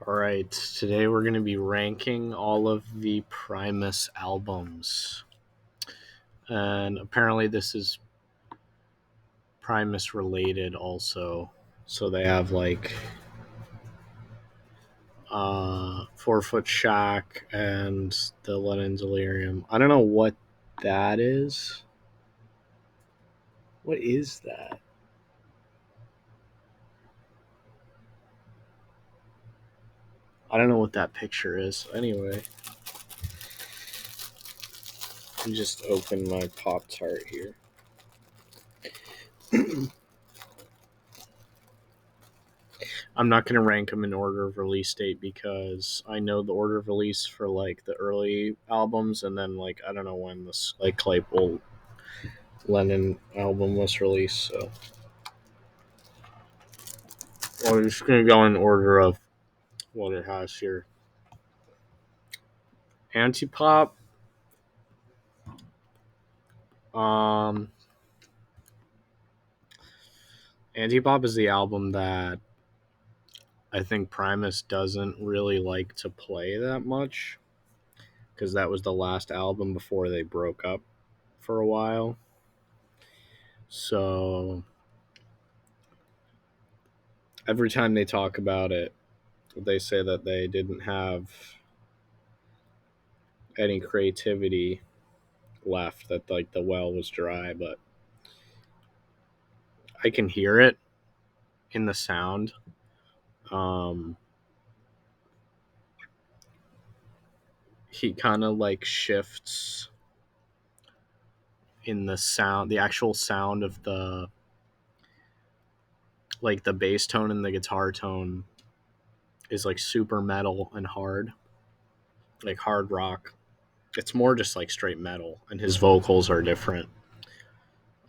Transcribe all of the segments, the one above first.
Alright, today we're going to be ranking all of the Primus albums. And apparently, this is Primus related also. So they have like 4 Foot Shack and the Lennon Delirium. I don't know what that is. What is that? I don't know what that picture is. Anyway, let me just open my Pop Tart here. I'm not going to rank them in order of release date because I know the order of release for like the early albums, and then like I don't know when this like Claypool Lennon album was released. So I'm just going to go in order of what it has here. Antipop. Um, Antipop is the album that I think Primus doesn't really like to play that much because that was the last album before they broke up for a while. So every time they talk about it, they say that they didn't have any creativity left, that like the well was dry, but I can hear it in the sound. um he kind of like shifts in the sound, the actual sound of the like the bass tone and the guitar tone is like super metal and hard, like hard rock. It's more just like straight metal, and his vocals are different.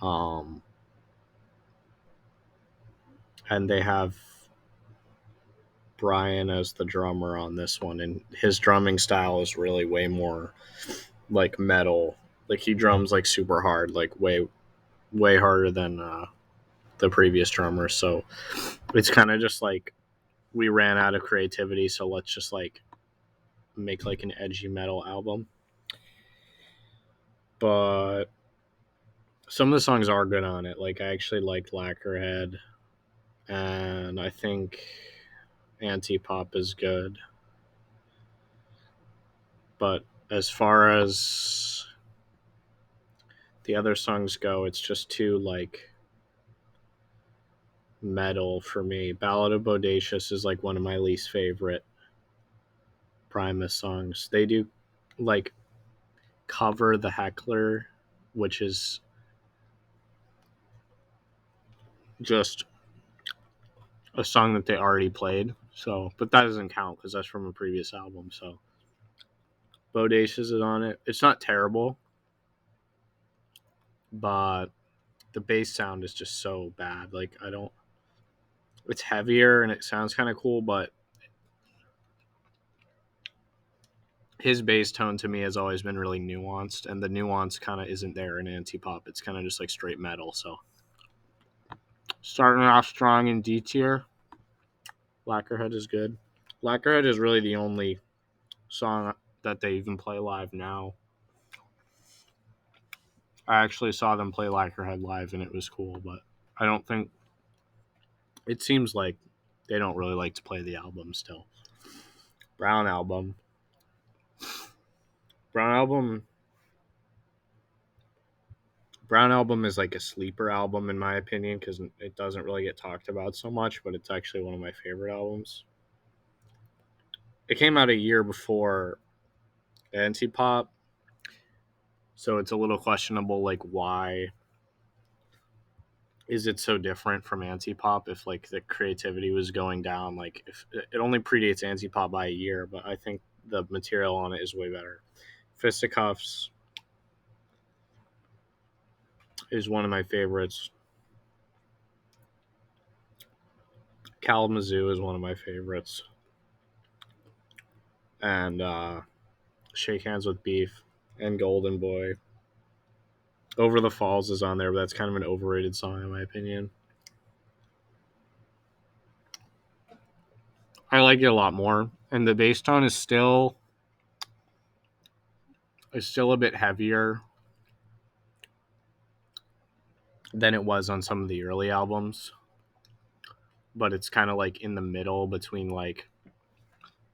um and they have Brian as the drummer on this one, and his drumming style is really way more like metal. Like he drums like super hard, like way harder than the previous drummer. So it's kind of just like we ran out of creativity, so let's just like make like an edgy metal album. But some of the songs are good on it. Like I actually liked Lacquerhead, and I think Antipop is good. But as far as the other songs go, it's just too like metal for me. Ballad of Bodacious is like one of my least favorite Primus songs. They do like cover The Heckler, which is just a song that they already played. So, but that doesn't count because that's from a previous album. So, Bodacious is on it. It's not terrible, but the bass sound is just so bad. Like, I don't. It's heavier and it sounds kind of cool, but his bass tone to me has always been really nuanced, and the nuance kind of isn't there in Antipop. It's kind of just like straight metal. So, starting off strong in D tier, Lacquerhead is good. Lacquerhead is really the only song that they even play live now. I actually saw them play Lacquerhead live and it was cool, but I don't think it seems like they don't really like to play the album still. Brown album. Brown album Brown album is like a sleeper album in my opinion because it doesn't really get talked about so much, but it's actually one of my favorite albums. It came out a year before Antipop, so it's a little questionable like why is it so different from Antipop if like the creativity was going down. Like if it only predates Antipop by a year, but I think the material on it is way better. Fisticuffs is one of my favorites. Kalamazoo is one of my favorites. And Shake Hands with Beef and Golden Boy. Over the Falls is on there, but that's kind of an overrated song in my opinion. I like it a lot more, and the bass tone is still a bit heavier than it was on some of the early albums, but it's kind of like in the middle between like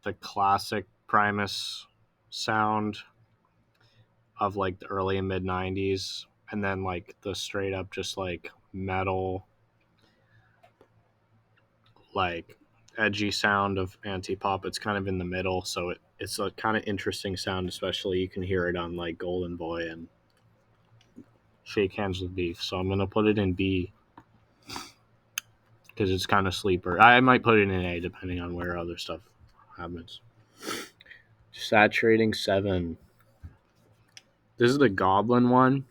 the classic Primus sound of like the early and mid 90s and then like the straight up just like metal, like edgy sound of anti-pop. It's kind of in the middle, so it's a kind of interesting sound, especially you can hear it on like Golden Boy and Shake Hands with Beef. So I'm gonna put it in B because it's kind of sleeper. I might put it in A depending on where other stuff happens. Saturating 7. This is the Goblin one,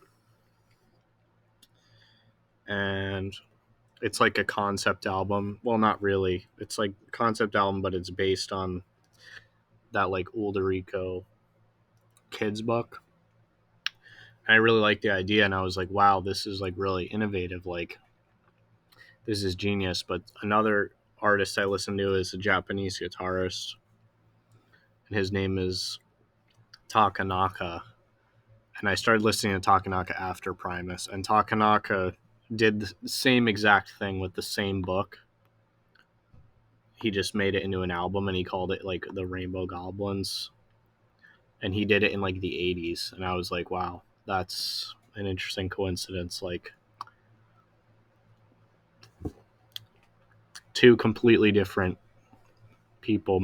and it's like a concept album. Well, not really. It's like a concept album, but it's based on that like Ulderico kids book. And I really liked the idea, and I was like, wow, this is like really innovative. Like, this is genius. But another artist I listen to is a Japanese guitarist, and his name is Takanaka. And I started listening to Takanaka after Primus, and Takanaka did the same exact thing with the same book. He just made it into an album, and he called it like the Rainbow Goblins, and he did it in like the 80s, and I was like, wow, that's an interesting coincidence. Like, two completely different people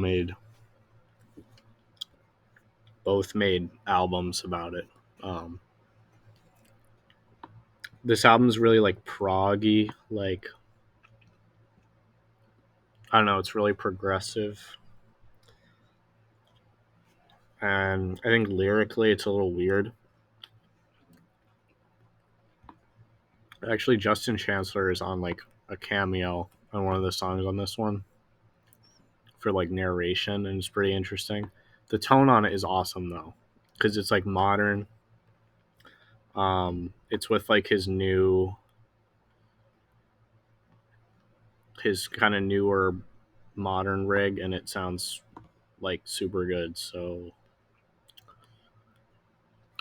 both made albums about it. um, this album's really like proggy, like I don't know, it's really progressive, and I think lyrically it's a little weird. Actually, Justin Chancellor is on like a cameo on one of the songs on this one for like narration, and it's pretty interesting. The tone on it is awesome though, because it's like modern. It's with like his kind of newer modern rig, and it sounds like super good. So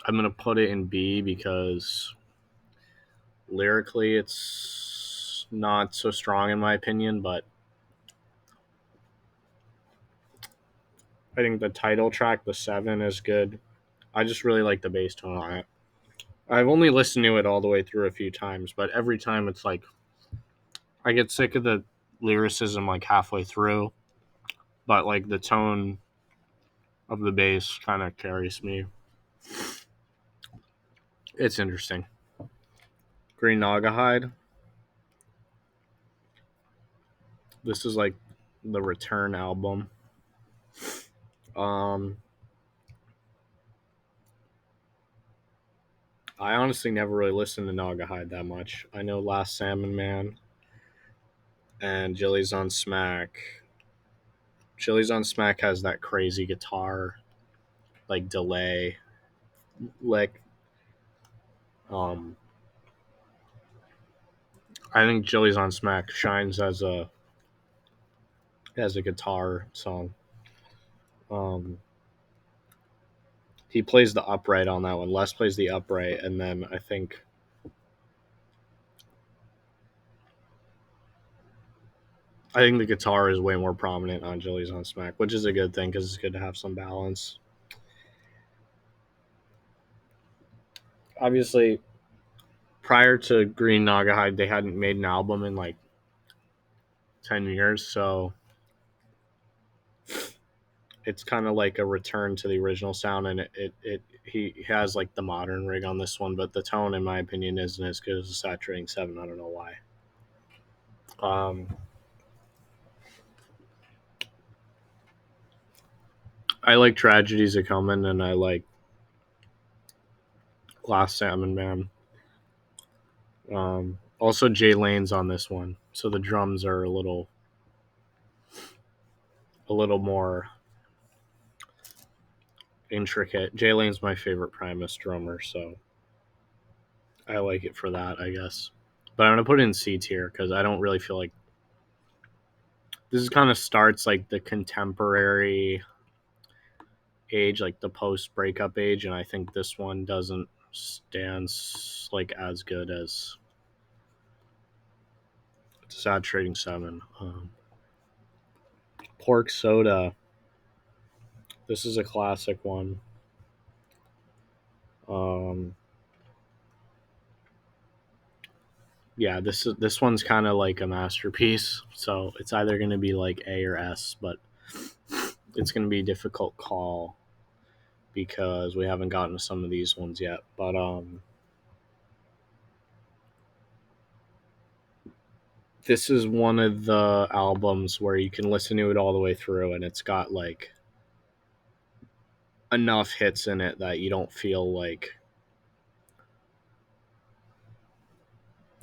I'm gonna put it in B because lyrically it's not so strong in my opinion, but I think the title track, the 7, is good. I just really like the bass tone on it. I've only listened to it all the way through a few times, but every time it's like I get sick of the lyricism like halfway through, but like the tone of the bass kind of carries me. It's interesting. Green Naugahyde. This is like the Return album. Um, I honestly never really listened to Naugahyde that much. I know Last Salmon Man and Jilly's on Smack. Jilly's on Smack has that crazy guitar like delay. Like um I think Jilly's on Smack shines as a guitar song. Um he plays the upright on that one. Les plays the upright, and then I think the guitar is way more prominent on Jilly's on Smack, which is a good thing because it's good to have some balance. Obviously, prior to Green Naugahyde, they hadn't made an album in like 10 years, so it's kind of like a return to the original sound, and he has like the modern rig on this one, but the tone, in my opinion, isn't as good as the Saturating 7. I don't know why. I like Tragedies Are Coming, and I like Last Salmon Man. Also, Jay Lane's on this one, so the drums are a little more intricate. Jay Lane's my favorite Primus drummer, so I like it for that, I guess. But I'm gonna put it in C tier because I don't really feel like This is kind of starts like the contemporary age, like the post breakup age, and I think this one doesn't stand like as good as Sad Trading Seven. Pork Soda. This is a classic one. Um, yeah, this one's kind of like a masterpiece. So it's either going to be like A or S, but it's going to be a difficult call because we haven't gotten to some of these ones yet. But this is one of the albums where you can listen to it all the way through, and it's got like enough hits in it that you don't feel like,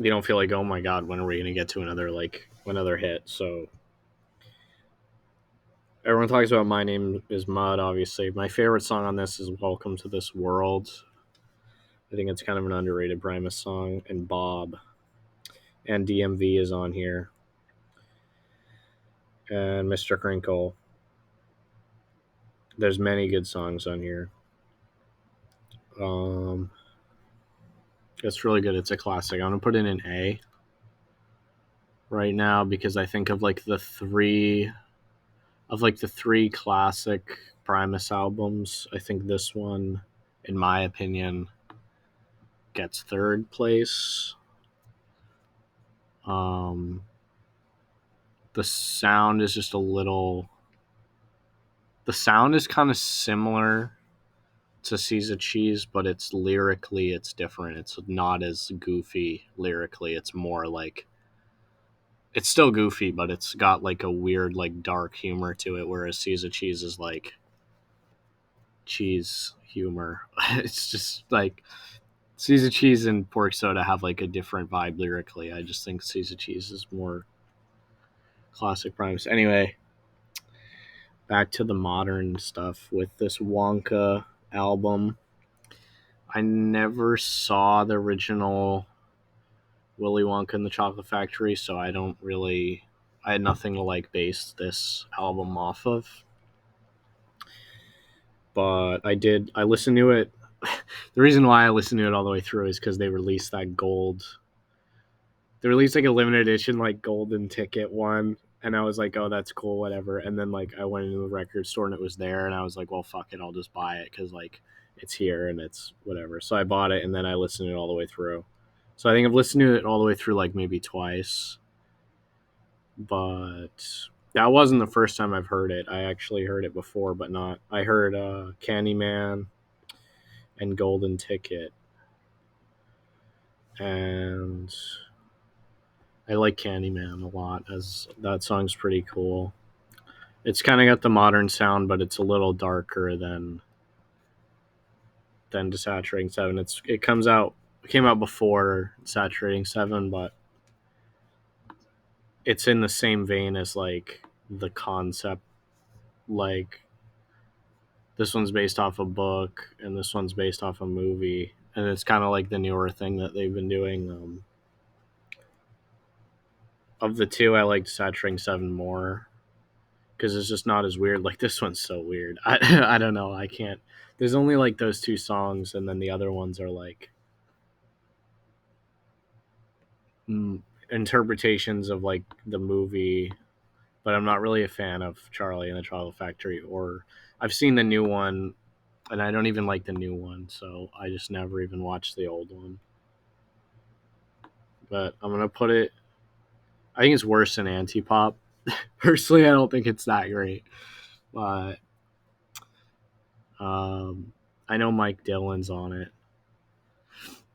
oh my god, when are we going to get to another hit? So everyone talks about My Name Is Mud, obviously. My favorite song on this is Welcome to This World. I think it's kind of an underrated Primus song. And Bob. And DMV is on here. And Mr. Crinkle. There's many good songs on here. It's really good. It's a classic. I'm going to put it in A right now because I think of the three classic Primus albums, I think this one, in my opinion, gets third place. Um, the sound is just a little. The sound is kind of similar to Seize a Cheese, but it's different. It's not as goofy lyrically. It's more like it's still goofy, but it's got like a weird like dark humor to it. Whereas Seize a Cheese is like cheese humor. It's just like Seize a Cheese and Pork Soda have like a different vibe lyrically. I just think Seize a Cheese is more classic Primus. Anyway, back to the modern stuff with this Wonka album. I never saw the original Willy Wonka and the Chocolate Factory, so I had nothing to like base this album off of. But I listened to it. The reason why I listened to it all the way through is because they released like a limited edition like golden ticket one, and I was like, oh, that's cool, whatever. And then like I went into the record store and it was there, and I was like, well, fuck it, I'll just buy it because like it's here and it's whatever. So I bought it and then I listened to it all the way through. So I think I've listened to it all the way through like maybe twice, but that wasn't the first time I've heard it. I actually heard it before, but not. I heard Candyman and Golden Ticket, and I like Candyman a lot, as that song's pretty cool. It's kind of got the modern sound, but it's a little darker than Desaturating Seven. It came out before Saturating Seven, but it's in the same vein as like the concept. Like this one's based off a book, and this one's based off a movie, and it's kind of like the newer thing that they've been doing. Of the two, I like Saturating Seven more because it's just not as weird. Like this one's so weird. I don't know. I can't. There's only like those two songs, and then the other ones are like interpretations of like the movie. But I'm not really a fan of Charlie and the Chocolate Factory. Or I've seen the new one, and I don't even like the new one, so I just never even watched the old one. But I'm gonna put it. I think it's worse than Antipop. Personally, I don't think it's that great, but um, I know Mike Dillon's on it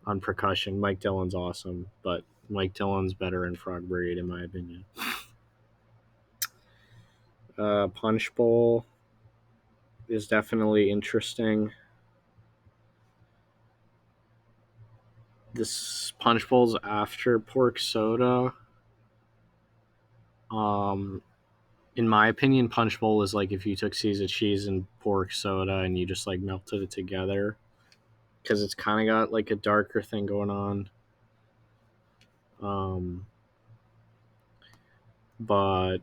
on percussion. Mike Dillon's awesome, but Mike Dillon's better in Frog Breed, in my opinion. Punch Bowl is definitely interesting. This Punch Bowl's after Pork Soda. Um, in my opinion, Punch Bowl is like if you took Caesar cheese and pork soda and you just like melted it together, because it's kind of got like a darker thing going on. Um, but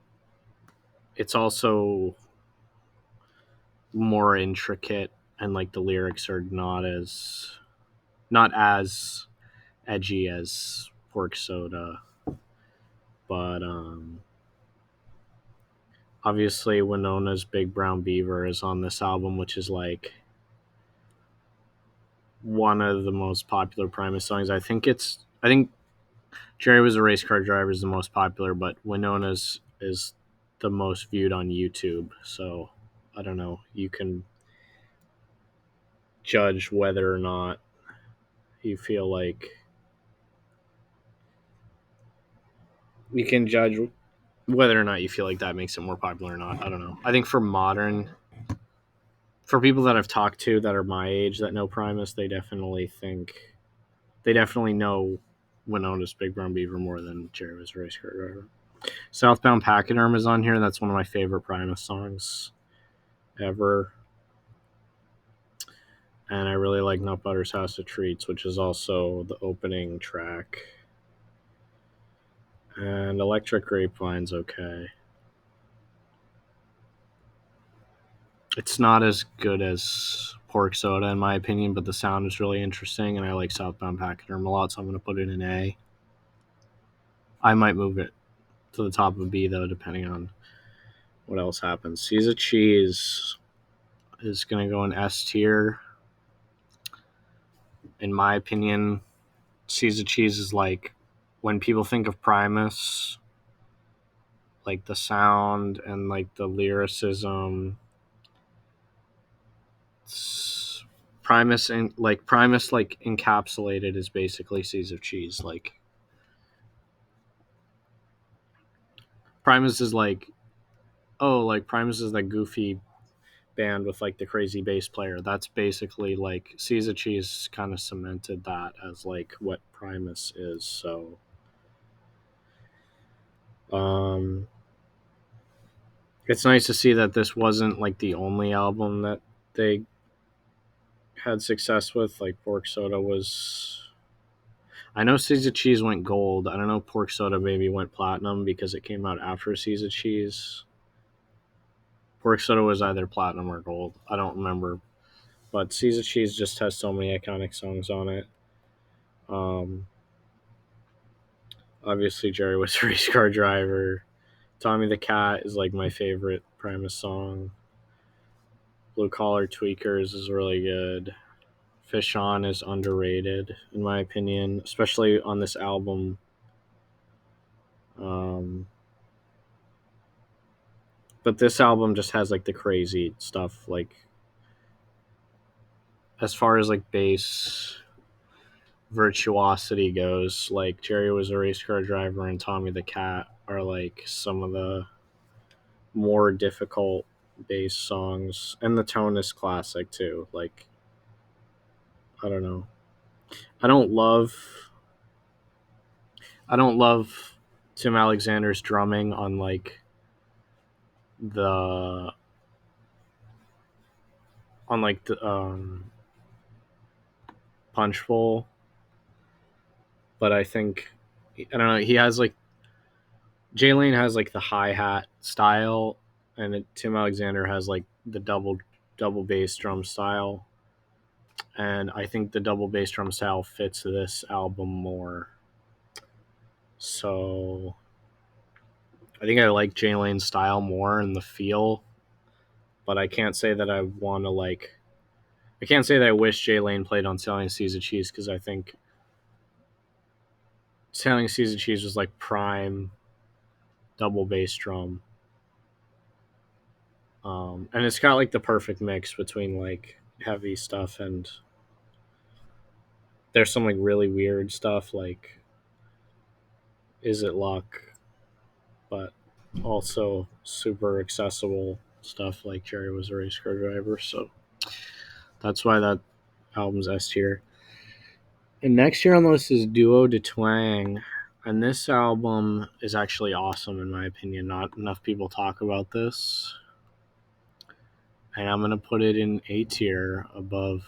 it's also more intricate, and like the lyrics are not as edgy as Pork Soda, but obviously Winona's Big Brown Beaver is on this album, which is like one of the most popular Primus songs. I think Jerry Was a Race Car Driver is the most popular, but Winona's is the most viewed on YouTube. So I don't know. You can judge whether or not you feel like you can judge whether or not you feel like that makes it more popular or not. I don't know. I think for people that I've talked to that are my age that know Primus, they definitely know Winona's Big Brown Beaver more than Jerry Was a Race Car Driver. Southbound Pachyderm is on here. That's one of my favorite Primus songs ever. And I really like Nut Butter's House of Treats, which is also the opening track. And Electric Grapevine's okay. It's not as good as Pork Soda, in my opinion, but the sound is really interesting, and I like Southbound Pachyderm a lot, so I'm going to put it in A. I might move it to the top of B, though, depending on what else happens. Seas of Cheese is going to go in S tier. In my opinion, Seas of Cheese is like when people think of Primus, like the sound and like the lyricism. Primus like encapsulated is basically Seas of Cheese. Like Primus is Primus is that goofy band with like the crazy bass player. That's basically like Seas of Cheese kind of cemented that as like what Primus is. So um it's nice to see that this wasn't like the only album that they had success with. Like Pork Soda was, I know Seas of Cheese went gold. I don't know, Pork Soda maybe went platinum because it came out after Seas of Cheese. Pork Soda was either platinum or gold. I don't remember. But Seas of Cheese just has so many iconic songs on it. Um, Obviously, Jerry Was a Race Car Driver. Tommy the Cat is like my favorite Primus song. Blue Collar Tweakers is really good. Fish On is underrated, in my opinion, especially on this album. Um, but this album just has like the crazy stuff. Like as far as like bass virtuosity goes, like Jerry Was a Race Car Driver and Tommy the Cat are like some of the more difficult bass songs, and the tone is classic too. Like I don't know, I don't love I don't love Tim Alexander's drumming on like the the Punch Bowl, but I think I don't know. He has like Jay Lane has like the hi hat style, and Tim Alexander has like the double bass drum style, and I think the double bass drum style fits this album more. So I think I like Jay Lane's style more and the feel, but I can't say that I want to like. I can't say that I wish Jay Lane played on Selling Seas of Cheese because I think Selling Seas of Cheese was like prime double bass drum. And it's got like the perfect mix between like heavy stuff and there's some like really weird stuff like Is It Luck, but also super accessible stuff like Jerry Was a Race Car Driver. So that's why that album's S tier. And next year on the list is Duo de Twang. And this album is actually awesome in my opinion. Not enough people talk about this. And I'm gonna put it in A tier above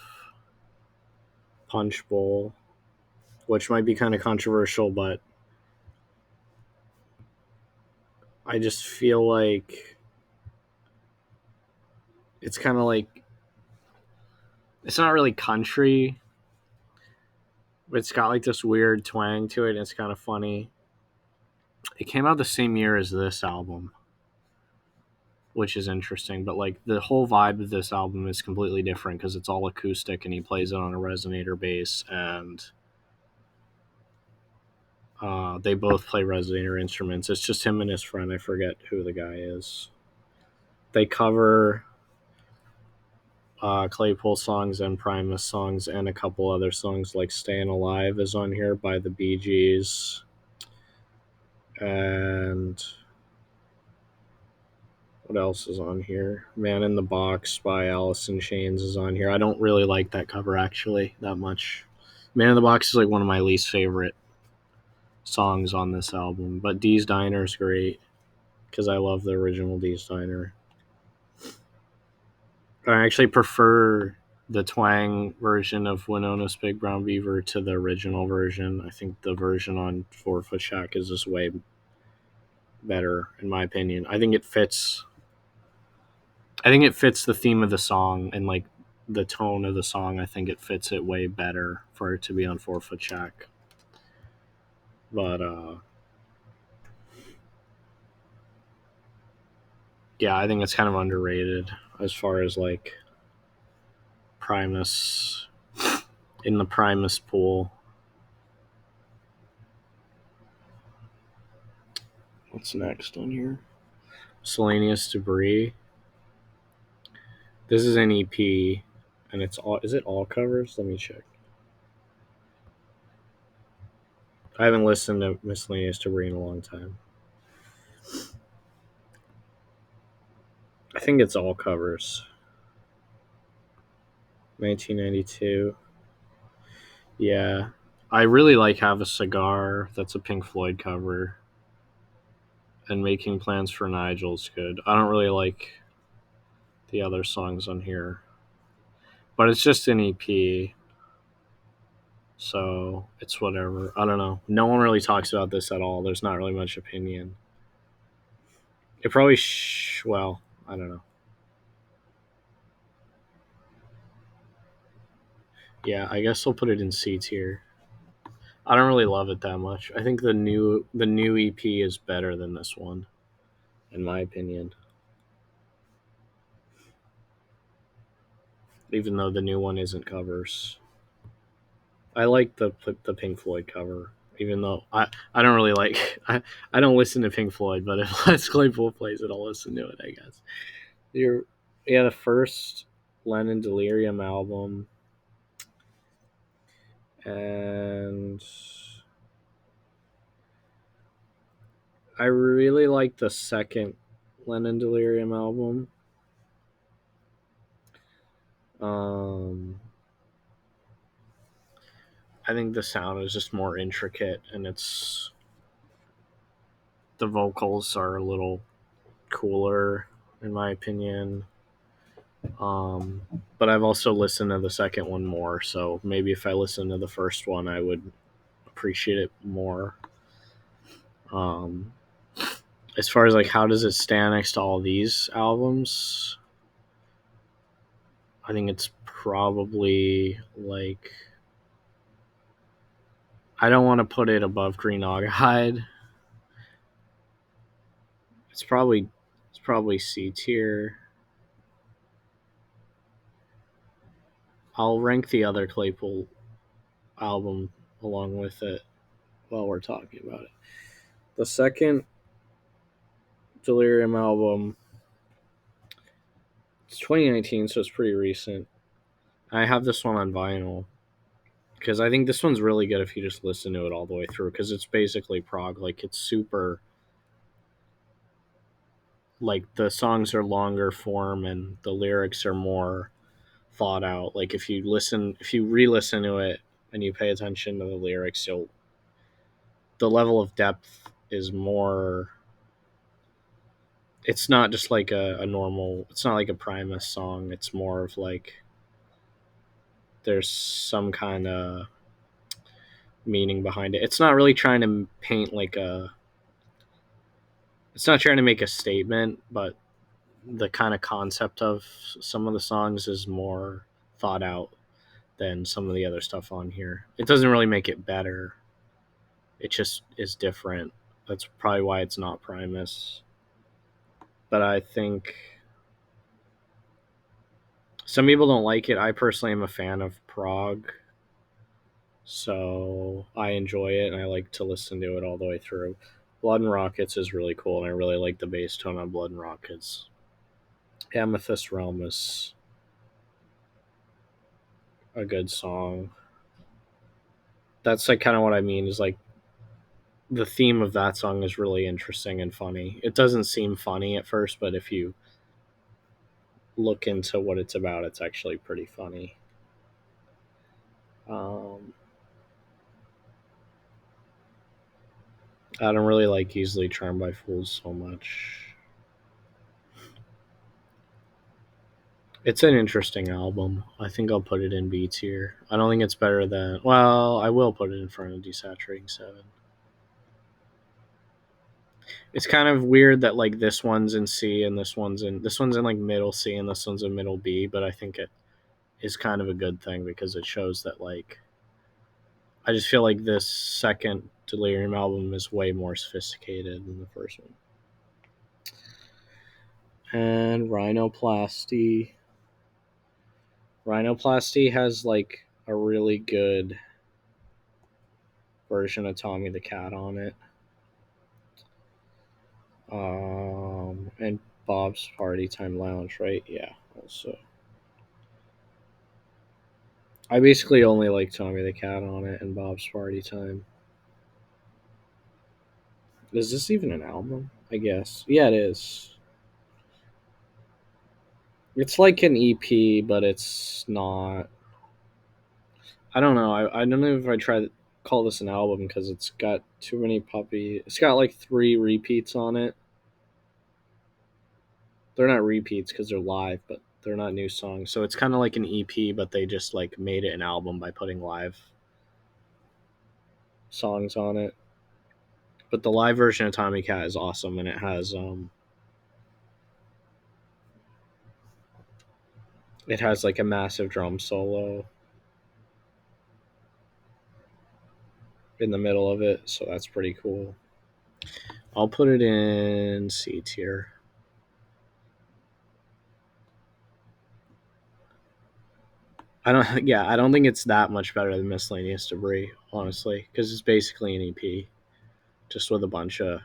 Punch Bowl, which might be kind of controversial, but I just feel like It's kind of like, it's not really country, but it's got like this weird twang to it, and it's kind of funny. It came out the same year as this album, which is interesting. But like the whole vibe of this album is completely different because it's all acoustic, and he plays it on a resonator bass, and they both play resonator instruments. It's just him and his friend. I forget who the guy is. They cover Claypool songs and Primus songs, and a couple other songs like "Staying Alive" is on here by the Bee Gees, and what else is on here? "Man in the Box" by Alice in Chains is on here. I don't really like that cover actually that much. "Man in the Box" is like one of my least favorite songs on this album, but Dee's Diner is great because I love the original Dee's Diner. I actually prefer the twang version of Winona's Big Brown Beaver to the original version. I think the version on Four Foot Shack is just way better, in my opinion. I think it fits. I think it fits the theme of the song and like the tone of the song. I think it fits it way better for it to be on Four Foot Shack. But yeah, I think it's kind of underrated as far as like Primus in the Primus pool. What's next on here? Miscellaneous Debris. This is an EP, and it's all. Is it all covers? Let me check. I haven't listened to Miscellaneous Debris in a long time. I think it's all covers. 1992. Yeah. I really like Have a Cigar. That's a Pink Floyd cover. And Making Plans for Nigel's good. I don't really like the other songs on here. But it's just an EP. So it's whatever. I don't know. No one really talks about this at all. There's not really much opinion. It probably well, I don't know. Yeah, I guess I'll put it in C tier. I don't really love it that much. I think the new EP is better than this one, in my opinion. Even though the new one isn't covers, I like the Pink Floyd cover. Even though I don't really like I don't listen to Pink Floyd, but if Les Claypool plays it, I'll listen to it. I guess. You're yeah, the first Lennon Delirium album, and I really like the second Lennon Delirium album. Um, I think the sound is just more intricate, and it's the vocals are a little cooler, in my opinion. Um, but I've also listened to the second one more, so maybe if I listened to the first one, I would appreciate it more. Um, as far as like how does it stand next to all these albums, I think it's probably like I don't want to put it above Green Hide. It's probably C tier. I'll rank the other Claypool album along with it while we're talking about it. The second Delirium album, it's 2019, so it's pretty recent. I have this one on vinyl because I think this one's really good if you just listen to it all the way through because it's basically prog. Like it's super. Like the songs are longer form and the lyrics are more thought out. Like if you re-listen to it and you pay attention to the lyrics, the level of depth is more. It's not just like a normal. It's not like a Primus song. It's more of like there's some kind of meaning behind it. It's not really trying to paint like a. It's not trying to make a statement, but the kind of concept of some of the songs is more thought out than some of the other stuff on here. It doesn't really make it better. It just is different. That's probably why it's not Primus. But I think some people don't like it. I personally am a fan of prog, so I enjoy it and I like to listen to it all the way through. Blood and Rockets is really cool, and I really like the bass tone on Blood and Rockets. Amethyst Realm is a good song. That's like kind of what I mean is like the theme of that song is really interesting and funny. It doesn't seem funny at first, but if you look into what it's about, it's actually pretty funny. Um, I don't really like Easily Charmed by Fools so much. It's an interesting album. I think I'll put it in B tier. I don't think it's better than. Well, I will put it in front of Desaturating 7. It's kind of weird that like this one's in C and this one's in like middle C and this one's in middle B, but I think it is kind of a good thing because it shows that like I just feel like this second Delirium album is way more sophisticated than the first one. And Rhinoplasty. Rhinoplasty has like a really good version of Tommy the Cat on it. And Bob's Party Time Lounge, right? Yeah, also. I basically only like Tommy the Cat on it and Bob's Party Time. Is this even an album? I guess. Yeah, it is. It's like an EP, but it's not. I don't know. I don't know if I try to call this an album because it's got too many puppy. It's got like 3 repeats on it. They're not repeats because they're live, but they're not new songs. So it's kind of like an EP, but they just like made it an album by putting live songs on it. But the live version of Tommy Cat is awesome, and it has like a massive drum solo in the middle of it, so that's pretty cool. I'll put it in C tier. I don't think it's that much better than Miscellaneous Debris, honestly, because it's basically an EP, just with a bunch of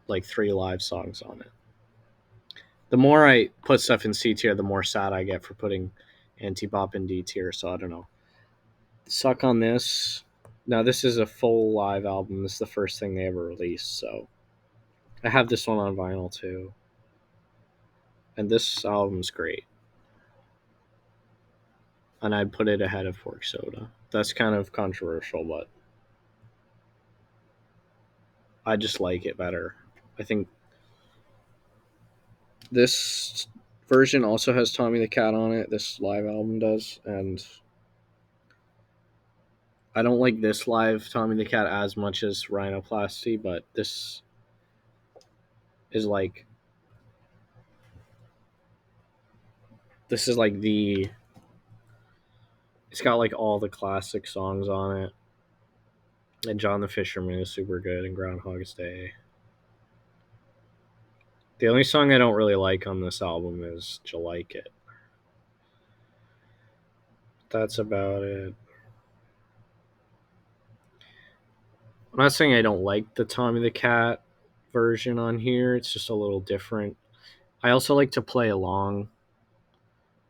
like 3 live songs on it. The more I put stuff in C tier, the more sad I get for putting Antipop in D tier. So I don't know. Suck on this. Now this is a full live album. This is the first thing they ever released, so I have this one on vinyl too. And this album's great. And I'd put it ahead of Fork Soda. That's kind of controversial, but I just like it better. I think this version also has Tommy the Cat on it. This live album does, and I don't like this live Tommy the Cat as much as Rhinoplasty, but this is like the it's got like all the classic songs on it. And John the Fisherman is super good and Groundhog's Day. The only song I don't really like on this album is Jellikit. That's about it. I'm not saying I don't like the Tommy the Cat version on here. It's just a little different. I also like to play along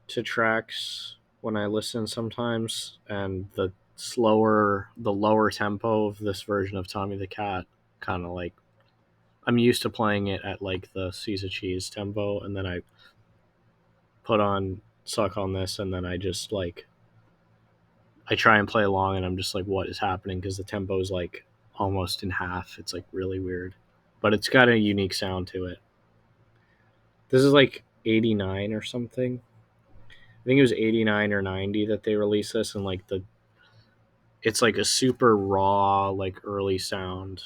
to tracks when I listen sometimes, and the lower tempo of this version of Tommy the Cat kind of like I'm used to playing it at like the Caesar cheese tempo, and then I put on Suck on this, and then I just like I try and play along, and I'm just like, what is happening? Because the tempo is like almost in half. It's like really weird, but it's got a unique sound to it. This is like 89 or something. I think it was 89 or 90 that they released this, and like it's like a super raw, like early sound.